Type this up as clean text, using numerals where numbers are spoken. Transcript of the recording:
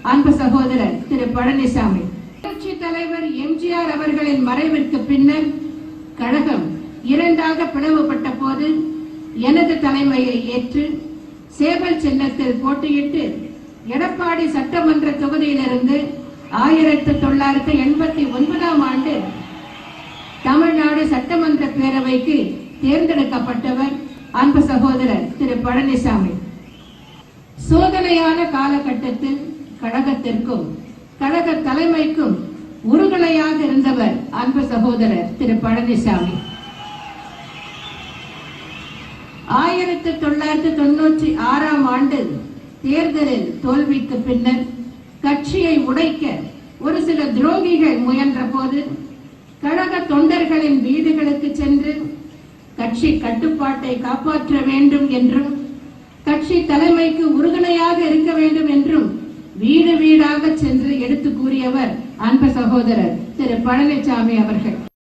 அன்பு சகோதரர் திரு பழனிசாமி. புரட்சி தலைவர் எம்ஜிஆர் அவர்களின் மறைவிற்கு பின்னர் கழகம் இரண்டாக பிளவுபட்ட போது எனது தலைமையை ஏற்று சேவல் சின்னத்தில் போட்டியிட்டு எடப்பாடி சட்டமன்ற தொகுதியிலிருந்து 1989ஆம் ஆண்டு தமிழ்நாடு சட்டமன்ற பேரவைக்கு தேர்ந்தெடுக்கப்பட்டவர் அன்பு சகோதரர் திரு பழனிசாமி. சோதனையான காலகட்டத்தில் கழகத்திற்கும் கழக தலைமைக்கும் உறுதுணையாக இருந்தவர் அன்பு சகோதரர் திரு பழனிசாமி. 1996ஆம் ஆண்டு தேர்தலில் தோல்விக்கு பின்னர் கட்சியை உடைக்க ஒரு சில துரோகிகள் முயன்ற போது கழக தொண்டர்களின் வீடுகளுக்கு சென்று கட்சி கட்டுப்பாட்டை காப்பாற்ற வேண்டும் என்றும் கட்சி தலைமைக்கு உறுதுணையாக இருக்க வேண்டும் என்றும் வீடு வீடாக சென்று எடுத்து கூறியவர் அன்பு சகோதரர் திரு பழனிசாமி அவர்கள்.